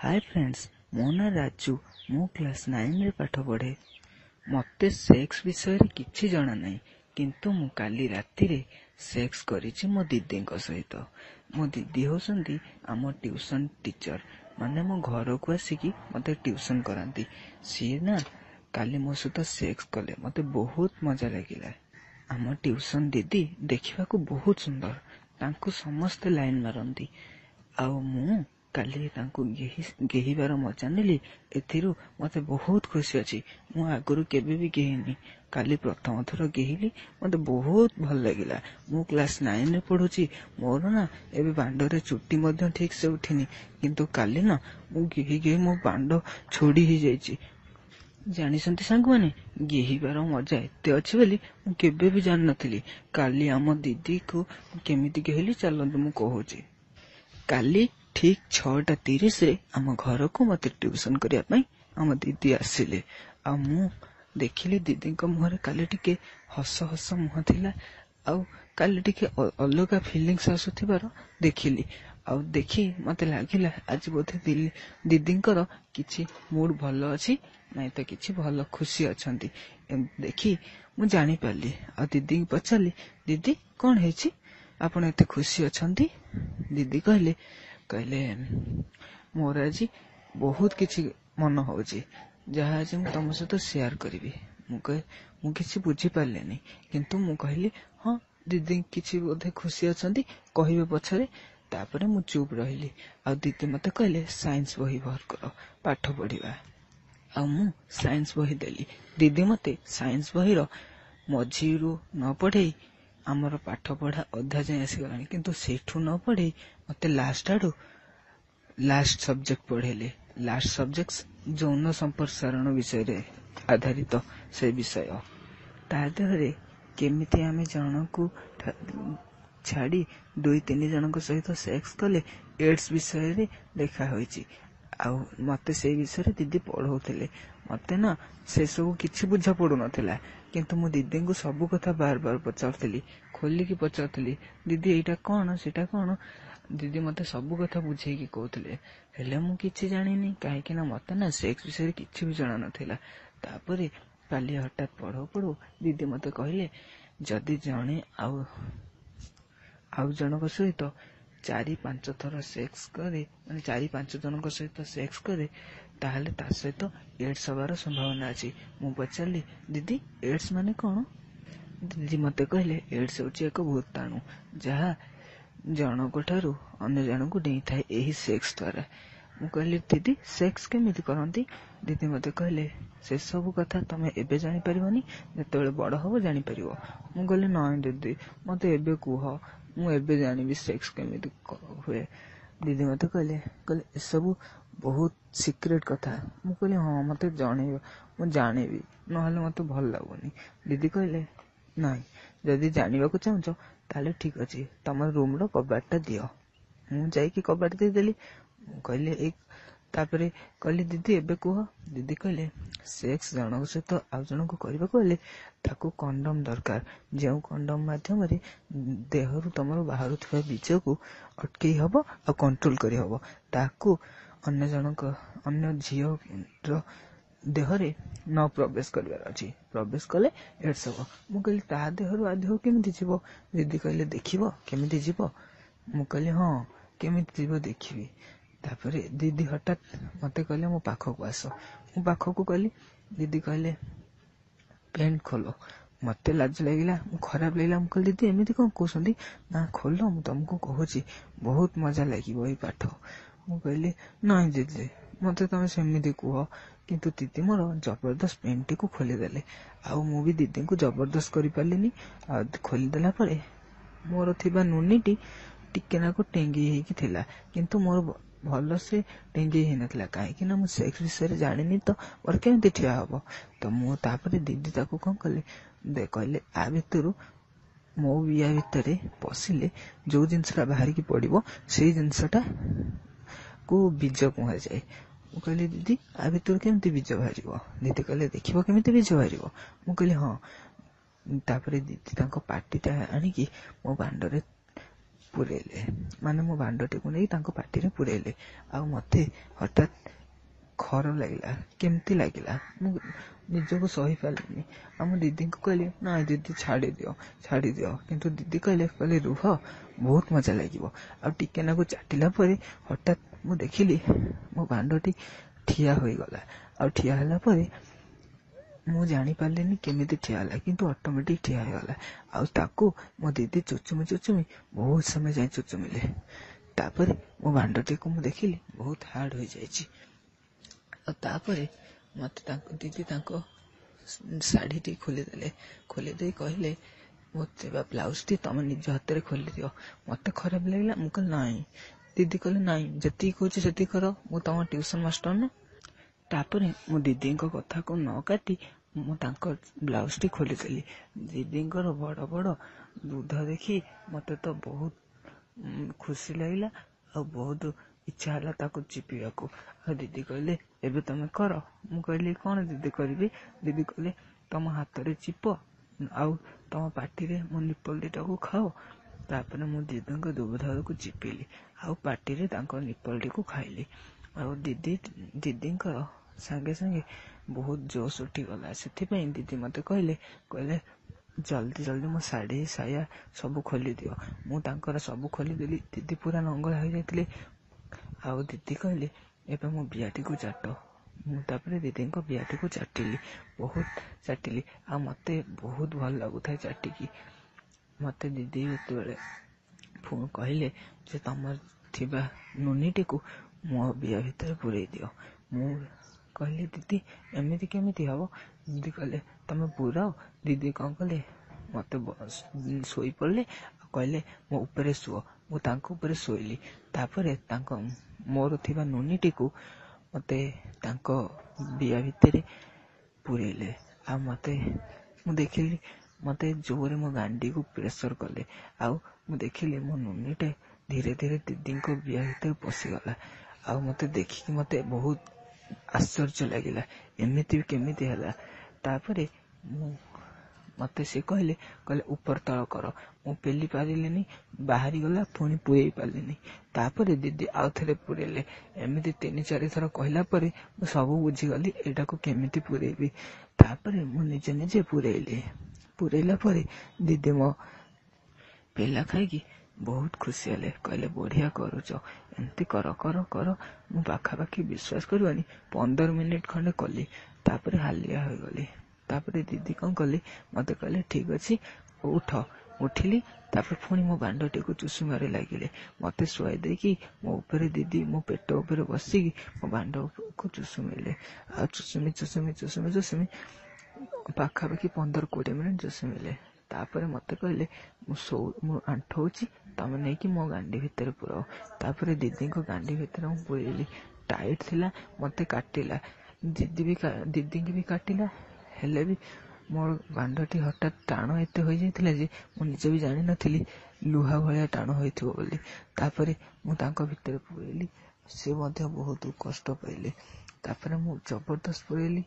Hi friends, मो ना राजू। मु क्लास 9 रे पाठ पढ़े। मते सेक्स विषय रे किछि जणा नाही, किंतु मु काली राती रे सेक्स करिछि मो दीदी सहित। मो दीदी होसंती आम ट्यूशन टीचर, माने मो घर को आसिकी मते ट्यूशन करांती। सी ना काली मो सहित सेक्स कले, मते बहुत मजा लागिला। आम ट्यूशन दीदी देखा बहुत सुंदर, तांको समस्ते लाइन मारती। आउ मु काली तांको गेहिबार मजा नेली। एथिरु मते बहुत खुशी अछि। मु आगरु केबे भी गेहिनी, काली प्रथम थर गेहिली, मते बहुत भल लागिला। मु क्लास 9 रे पढुची, मोर ना एबे बांडरे चुट्टी मध्य ठीक से उठिनी, किंतु काली ना मु गेही गेही मो बांड छोड़ी ही जाइची। जानिसंती सांग माने गेहिबार मजा एते अछि बोली मु केबे भी जान नथिली। काली आम दीदी को केमिति गेहिली चलंतु मु कहूची। काली ठीक 6:30 रे आम घर को मते ट्यूशन करिया पई आम दीदी आसिले। आ मु देखिली दीदी को मुहरे काली टिके हस हस मुह थिला। आ काली टिके अलगा फीलिंग्स आसुथिबार देखिली। आ देखि मते लागिला आज बोधे दीदी किछि मूड भलो अछि, नाइ तो किछि भलो खुशी अछंती। देखि मु जानि पाली। आ दीदी पचाली, दीदी कोन हेछि, आपण एते खुशी अछंती? दीदी कहले मोर आज बहुत किछि मन होउची, जहा आज मु तम सहित शेयर करिवि। मु किछि बुझी पारलेनी, किंतु मु कहली हां दीदी किछि बोधे खुशी अछंती, कहिबे पछरे। तापरे मु चुप रहिली। आ दीदी मते कहले साइंस बही भर कर, पाठ पढ़िबा। आ मु साइंस बही देली। दीदी मते साइंस बही रो मझीरु न पढ़ेई आमर पाठ पढ़ा अधा जाए आसीगलानी, किंतु सेठू न पढ़ेई मते लास्ट सब्जेक्ट पढ़ेले। लास्ट सब्जेक्ट यौन संप्रसारण विषय रे आधारित से विषय। ता देहरे केमिति आमे जनकू छाड़ी 2-3 जनक सहित सेक्स कले एड्स विषय रे देखा होईची। आउ मते से विषय रे दीदी पढ़ौथिले। मते ना से सब किछि बुझा पड़ु नथिला, किंतु मु दीदी को सब कथा बार बार पचारथिली, खोली की पचारथिली, दीदी एटा कोन सेटा कोन। दीदी मते सब कथा बुझे की कहथिले, हेले मु किछि जानिनी, काहे कि ना मते ना सेक्स विषय रे किछि भी जाना नथिला। तापरे काली हठात पढ़ो दीदी मते कहले, जदि जणे आउ जनक सहित 4-5 थर सेक्स करे, माने 4-5 जनक सहित सेक्स करे, ताहले ता सहित एड्स हबार संभावना अछि। मु पचारली, दीदी एड्स माने कोन? दीदी मते कहले एड्स होची एक भूताणु, जहा जनक ठारू अन्य जनक डेई थाए एही सेक्स द्वारा। मु कहली दीदी सेक्स केमिति करंती? दीदी मते कहले से सब कथा तमे एबे जानि परिबनी, जेतेबेले बड़ हबो जानि परिबो। मु कहली नाइ दीदी मते एबे कुह, मु एबे जानिबी सेक्स केमिति हुए। दीदी मते कहले ए सब बहुत सीक्रेट कथा। मु कहली हां मते जानिबो, मु जानिबी, नहले मते भल लागोनी। दीदी कहले नाइ, जदि जानिबाकू चाहुचो ताले ठीक अछि, तमर रूम रो कबाटटा दियो। मु जाई कि कबाट दे देली। कहले एक तापरे कहली दीदी एबे कुह। दीदी कहले सेक्स जनक सहित आउ जनक करबाकू हेले ताकू कंडम दरकार, जेउ कंडम माध्यम रे देहरु तमर बाहरुथबा बीजकू अटकेई हबो आ कंट्रोल करि हबो, ताकू अन्य झियो रो देहरे न प्रवेश करबार अछि। प्रवेश कले एड्स हबो। मु कहली ता देहरु आ देह केमिति जिवो? दीदी कहले देखिबो केमिति जिवो। मु कहली हां केमिति जिवो देखिबी। तापरे दीदी हठात मते कहले मो पाखकू आसो। मु पाखकू कहली, दीदी कहले पेंट खोलो। मते लाज लागिला, मु खराब लागिला। मु कहली दीदी एमिति कोन कहउसंती? ना खोलो, मु तुमको कहूची बहुत मजा लागिबो ए पाठ। मु कहली नाइ दीदी मते तमे सेमिति कुह, किंतु दीदी मोर जबरदस्त पेंटी को खोली देले। आ मु भी दीदी को जबरदस्त करि पालिनी। आ खोली देला परे मोर थिबा नुनीटी टिके नाको टेंगी हेकी थिला, किंतु मोर भलो से टेंगी हे नथिला, काहे कि ना मु सेक्स विषय रे जानिनी तो मोर केमिति ठिया हबो। तो मु तापरे दीदी ताको कोन कले दे कहले आ भितरु मो बिया भितरे पसिले जो जिंसटा बाहर की पड़िबो सेई जिंसटा को बीज कुहा जाए। मु कहली दीदी आ भितर केमिति बीज बाहरिबो? दीदी कहले देखिबो केमिति बीज बाहरिबो। मु कहली हां। तापरे दीदी ताको पाटीटा आनिकी मो बांडरे ପୁରେଇଲେ, ମାନେ ମୋ ଭାଣ୍ଡଟିକୁ ନେଇ ତାଙ୍କ ପାଟିରେ ପୁରେଇଲେ। ଆଉ ମତେ ହଠାତ୍ ଖରାପ ଲାଗିଲା, କେମିତି ଲାଗିଲା, ମୁଁ ନିଜକୁ ସହିପାରିଲିନି। ଆଉ ମୁଁ ଦିଦିଙ୍କୁ କହିଲି, ନାଇଁ ଦିଦି ଛାଡ଼ିଦିଅ। କିନ୍ତୁ ଦିଦି କହିଲେ ରୁହ, ବହୁତ ମଜା ଲାଗିବ। ଆଉ ଟିକେ ନାକୁ ଚାଟିଲା ପରେ ହଠାତ୍ ମୁଁ ଦେଖିଲି ମୋ ଭାଣ୍ଡଟି ଠିଆ ହୋଇଗଲା। ଆଉ ଠିଆ ହେଲା ପରେ ମୁଁ ଜାଣିପାରିଲିନି କେମିତି ଠିଆ ହେଲା, କିନ୍ତୁ ଅଟୋମେଟିକ ଠିଆ ହେଇଗଲା। ଆଉ ତାକୁ ମୋ ଦିଦି ଚୁଚୁମି ବହୁତ ସମୟ ଯାଇ ଚୁଚୁମିଲେ। ତାପରେ ମୋ ଭାଣ୍ଡଟିକୁ ମୁଁ ଦେଖିଲି ବହୁତ ହାର୍ଡ ହୋଇଯାଇଛି। ଆଉ ତାପରେ ମତେ ଦିଦି ତାଙ୍କ ଶାଢୀଟି ଖୋଲିଦେଇ କହିଲେ, ମୋତେ ବା ବ୍ଲାଉଜଟି ତମେ ନିଜ ହାତରେ ଖୋଲିଦିଅ। ମତେ ଖରାପ ଲାଗିଲା। ମୁଁ କହିଲି ନାଇଁ। ଦିଦି କହିଲେ ନାଇଁ, ଯେତିକି କହୁଛି ସେତିକି କର, ମୁଁ ତମ ଟ୍ୟୁସନ ମାଷ୍ଟର ନା। ତାପରେ ମୁଁ ଦିଦିଙ୍କ କଥାକୁ ନ କାଟି ମୁଁ ତାଙ୍କ ବ୍ଲାଉଜଟି ଖୋଲିଦେଲି। ଦିଦିଙ୍କର ବଡ ବଡ ଦୁଧ ଦେଖି ମତେ ତ ବହୁତ ଖୁସି ଲାଗିଲା, ଆଉ ବହୁତ ଇଚ୍ଛା ହେଲା ତାକୁ ଚିପିବାକୁ। ଆଉ ଦିଦି କହିଲେ, ଏବେ ତମେ କର। ମୁଁ କହିଲି, କଣ ଦିଦି କରିବି? ଦିଦି କହିଲେ, ତମ ହାତରେ ଚିପ, ଆଉ ତମ ପାଟିରେ ମୋ ନିପଲ ଦିଟାକୁ ଖାଅ। ତାପରେ ମୁଁ ଦିଦିଙ୍କ ଦୁଗ୍ଧକୁ ଚିପିଲି, ଆଉ ପାଟିରେ ତାଙ୍କ ନିପଲଟିକୁ ଖାଇଲି। ଆଉ ଦିଦିଙ୍କର ସାଙ୍ଗେ ସାଙ୍ଗେ ବହୁତ ଜୋଶ ଉଠିଗଲା। ସେଥିପାଇଁ ଦିଦି ମତେ କହିଲେ ଜଲ୍ଦି ମୋ ଶାଢୀ ସାୟା ସବୁ ଖୋଲିଦିଅ। ମୁଁ ତାଙ୍କର ସବୁ ଖୋଲିଦେଲି। ଦିଦି ପୁରା ନଙ୍ଗଳା ହୋଇଯାଇଥିଲେ। ଆଉ ଦିଦି କହିଲେ, ଏବେ ମୋ ବିଆଟିକୁ ଚାଟ। ମୁଁ ତାପରେ ଦିଦିଙ୍କ ବିଆଟିକୁ ବହୁତ ଚାଟିଲି। ଆଉ ମତେ ବହୁତ ଭଲ ଲାଗୁଥାଏ ଚାଟିକି। ମତେ ଦିଦି ଯେତେବେଳେ କହିଲେ ଯେ ତମର ଥିବା ନୁନିଟିକୁ ମୋ ବିଆ ଭିତରେ ପୁରେଇ ଦିଅ, ମୁଁ କହିଲି, ଦିଦି ଏମିତି କେମିତି ହବ? ଦିଦି କହିଲେ, ତମେ ପୁରାଅ। ଦିଦି କଣ କଲେ, ମତେ ଶୋଇପଡିଲେ ଆଉ କହିଲେ, ମୋ ଉପରେ ଶୁଅ। ମୁଁ ତାଙ୍କ ଉପରେ ଶୋଇଲି। ତାପରେ ମୋର ଥିବା ନୁନିଟିକୁ ମତେ ତାଙ୍କ ବିଆ ଭିତରେ ପୁରେଇଲେ। ଆଉ ମୁଁ ଦେଖିଲି ମତେ ଜୋରେ ମୋ ଗାଣ୍ଡିକୁ ପ୍ରେସର କଲେ। ଆଉ ମୁଁ ଦେଖିଲି ମୋ ନୁନିଟେ ଧୀରେ ଧୀରେ ଦିଦିଙ୍କ ବିଆ ଭିତରେ ପଶିଗଲା। ଆଉ ମତେ ଦେଖିକି ମତେ ବହୁତ ଆଶ୍ଚର୍ଯ୍ୟ ଲାଗିଲା, ଏମିତି କେମିତି ହେଲା। ତାପରେ ମତେ ସେ କହିଲେ ଉପର ତଳ କର। ମୁଁ ପେଲି ପାରିଲିନି, ବାହାରିଗଲା, ପୁଣି ପୁରେଇ ପାରିଲିନି। ତାପରେ ଦିଦି ଆଉ ଥରେ ପୁରେଇଲେ। ଏମିତି 3-4 ଥର କହିଲା ପରେ ମୁଁ ସବୁ ବୁଝିଗଲି ଏଇଟାକୁ କେମିତି ପୁରେଇବି। ତାପରେ ମୁଁ ନିଜେ ପୁରେଇଲା ପରେ ଦିଦି ମୋ ପେଲା ଖାଇକି ବହୁତ ଖୁସି ହେଲେ। କହିଲେ, ବଢିଆ କରୁଛ, ଏମିତି କର। ମୁଁ ପାଖାପାଖି ବିଶ୍ୱାସ କରିବନି 15 ମିନିଟ ଖଣ୍ଡେ କଲି। ତାପରେ ହାଲିଆ ହୋଇଗଲି। ତାପରେ ଦିଦି କଣ କଲେ, ମତେ କହିଲେ, ଠିକ ଅଛି ଉଠ। ଉଠିଲି। ତାପରେ ପୁଣି ମୋ ଭାଣ୍ଡଟିକୁ ଚୁଷୁମାରେ ଲାଗିଲେ। ମତେ ଶୁଆଇ ଦେଇକି ମୋ ଉପରେ ଦିଦି ମୋ ପେଟ ଉପରେ ବସିକି ମୋ ଭାଣ୍ଡକୁ ଚୁଷୁମିଲେ। ଆଉ ଚୁଷୁମି ପାଖାପାଖି 15-20 ମିନିଟ ଚୁଷୁମିଲେ। ତାପରେ ମତେ କହିଲେ, ମୁଁ ଆଣ୍ଠଉଛି, ତମେ ନେଇକି ମୋ ଗାଣ୍ଡି ଭିତରେ ପୁରାଅ। ତାପରେ ଦିଦିଙ୍କ ଗାଣ୍ଡି ଭିତରେ ମୁଁ ପୁରେଇଲି। ଟାଇଟ ଥିଲା, ମତେ କାଟିଲା। ଦିଦିଙ୍କୁ ବି କାଟିଲା। ହେଲେ ବି ମୋର ଭାଣ୍ଡଟି ହଠାତ୍ ଟାଣ ଏତେ ହୋଇଯାଇଥିଲା ଯେ ମୁଁ ନିଜେ ବି ଜାଣିନଥିଲି ଲୁହା ଭଳିଆ ଟାଣ ହୋଇଥିବ ବୋଲି। ତାପରେ ମୁଁ ତାଙ୍କ ଭିତରେ ପୁରେଇଲି। ସେ ମଧ୍ୟ ବହୁତ କଷ୍ଟ ପାଇଲେ। ତାପରେ ମୁଁ ଜବରଦସ୍ତ ପୁରେଇଲି,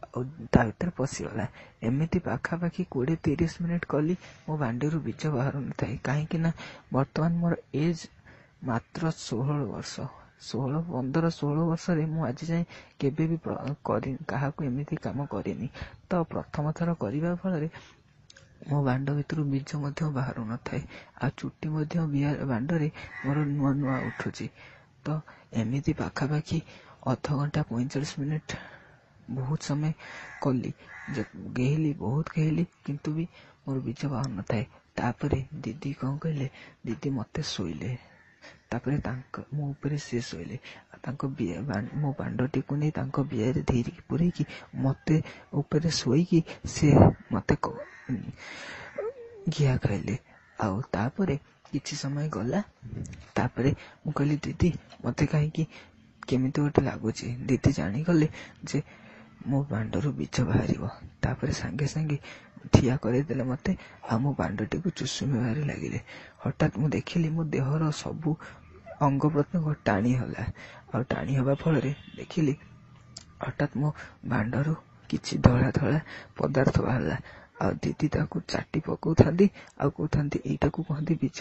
ଆଉ ତା ଭିତରେ ପଶିଗଲା। ଏମିତି ପାଖାପାଖି 20-30 ମିନିଟ କଲି। ମୋ ଭାଣ୍ଡିରୁ ବୀଜ ବାହାରୁ ନଥାଏ। କାହିଁକି ନା ବର୍ତ୍ତମାନ ମୋର ଏଜ ମାତ୍ର 16 ବର୍ଷ। 15-16 ବର୍ଷରେ ମୁଁ ଆଜି ଯାଏଁ କେବେ ବି କାହାକୁ ଏମିତି କାମ କରିନି। ତ ପ୍ରଥମ ଥର କରିବା ଫଳରେ ମୋ ଭାଣ୍ଡ ଭିତରୁ ବୀଜ ମଧ୍ୟ ବାହାରୁ ନଥାଏ। ଆଉ ଚୁଟି ମଧ୍ୟ ଭାଣ୍ଡରେ ମୋର ନୂଆ ଉଠୁଛି। ତ ଏମିତି ପାଖାପାଖି ଅଧଘଣ୍ଟା 45 ମିନିଟ ବହୁତ ସମୟ କଲି। ବହୁତ ଗେହିଲି, କିନ୍ତୁ ବି ମୋର ବୀଜ ବାହାରୁ ନଥାଏ। ତାପରେ ଦିଦି କଣ କହିଲେ, ଦିଦି ମତେ ଶୋଇଲେ। ତାପରେ ମୋ ଉପରେ ସେ ଶୋଇଲେ। ମୋ ଭାଣ୍ଡଟିକୁ ନେଇ ତାଙ୍କ ବିଆରେ ଧୀରେ ପୁରେଇକି ମତେ ଉପରେ ଶୋଇକି ସେ ମତେ ଘିଆ ଖାଇଲେ। ଆଉ ତାପରେ କିଛି ସମୟ ଗଲା। ତାପରେ ମୁଁ କହିଲି, ଦିଦି ମତେ କାହିଁକି କେମିତି ଗୋଟେ ଲାଗୁଛି। ଦିଦି ଜାଣିଗଲେ ଯେ ମୋ ଭାଣ୍ଡରୁ ବୀଜ ବାହାରିବ। ତାପରେ ସାଙ୍ଗେ ସାଙ୍ଗେ ଠିଆ କରେଇଦେଲେ ମତେ, ଆଉ ମୋ ଭାଣ୍ଡଟିକୁ ଚୁଷୁମିବାରେ ଲାଗିଲେ। ହଠାତ୍ ମୁଁ ଦେଖିଲି ମୋ ଦେହର ସବୁ ଅଙ୍ଗ ପ୍ରତ୍ୟଙ୍ଗ ଟାଣି ହେଲା। ଆଉ ଟାଣି ହେବା ଫଳରେ ଦେଖିଲି ହଠାତ୍ ମୋ ଭାଣ୍ଡରୁ କିଛି ଧଳା ପଦାର୍ଥ ବାହାରିଲା। ଆଉ ଦିଦି ତାକୁ ଚାଟି ପକଉଥାନ୍ତି ଆଉ କହୁଥାନ୍ତି ଏଇଟାକୁ କହନ୍ତି ବୀଜ,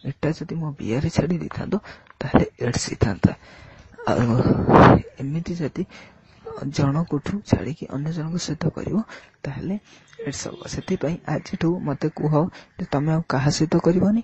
ଏଟା ଯଦି ମୋ ବିଆରେ ଛାଡି ଦେଇଥାନ୍ତ ତାହେଲେ ଏଡ୍ସ ହେଇଥାନ୍ତା। ଆଉ ଏମିତି ଯଦି ଜଣଙ୍କଠୁ ଛାଡିକି ଅନ୍ୟ ଜଣଙ୍କ ସହିତ କରିବ ତାହେଲେ ଏଡ୍ସ ହବ। ସେଥିପାଇଁ ଆଜିଠୁ ମତେ କୁହ ଯେ ତମେ ଆଉ କାହା ସହିତ କରିବନି,